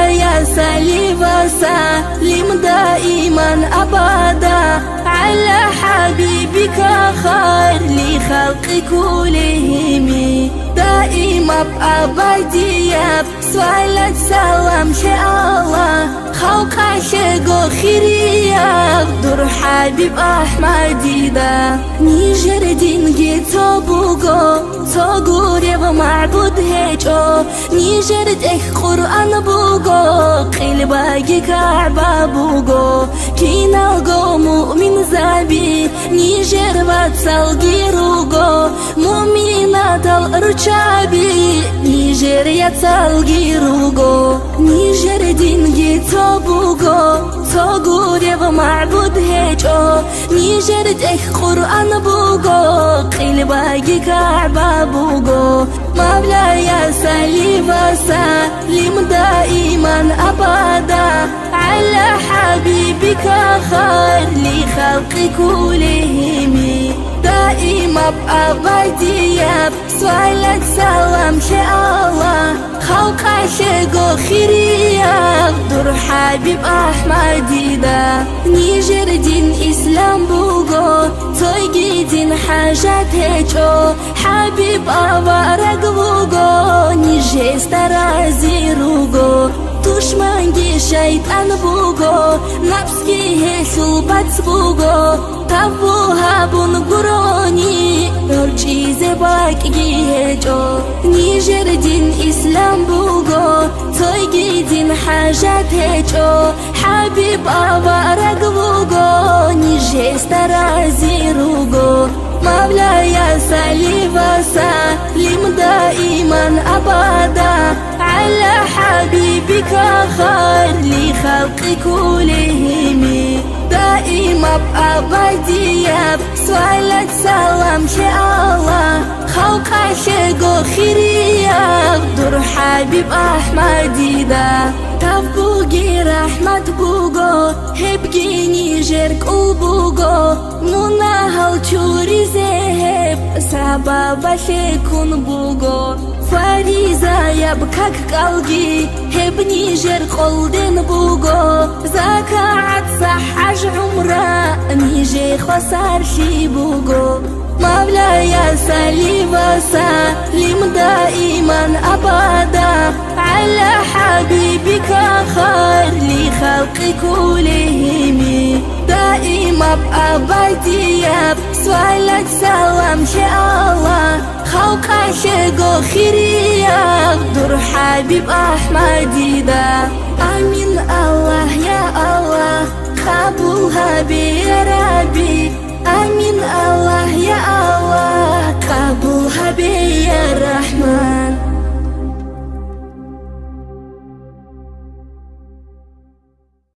مولاي صل وسلم دائما أبدا على حبيبك خير لخلق كلهم دائما بأبدية صلاة سلام شاء الله خلق شيء خيرية دور حبيب أحمد دا نيجر دين جيتو بوغو توغوري ومعبود هيجو نيجر ديك قرآن بوغو قيل باقي كعبة بوغو كينالغو مؤمن زابي نيجر باتسالغي روغو مؤمنات الرشابي نيجر يتسالغي روغو نيجر دين جيتو بوغو توغوري ومعبود هيجو نيجر ديك قرآن بوغو قيل باقي كعبة بوغو مولاي صل وسلم دائما أبدا على حبيبك خير لخلق كلهم دائما بأبدية صلاة سلام شاء الله خلق شيء خيرية دور حبيب أحمد دا نيجر دين إسلام بوغو تويجي دين حاجات هيجو حبيب أبارك بوغو نيجي استرازي روغو دشمنگی شیطان بوگو نفسکی هسو بات بوگو تابو هابون گرونی هر چیز باقی هجو نیجر دین اسلام بوگو تویگی دین حاجت هجو حبیب آوارگ بوگو نیجه استرازی روگو مولاي صل وسلم دائما أبدا على حبيبك خير لخلق كلهم دائما بأبدية صلاة سلام شاء الله خلق شيء خيرية دور حبيب أحمد دا تبوغي رحمة بوغو هبجي نيجرك وبوغو نونا هالشوري زهب سبب شكون بوغو فريزا يبكك قلبي هب نيجر قلدن بوغو زكاة صح عمره نيجي خسر شي بوغو مولاي صل وسلم دائما أبدا على حبيبك خير لخلق كلهم دائما بأبدية صلاة سلام شاء الله خلق شيء خيرية دور حبيب أحمد دا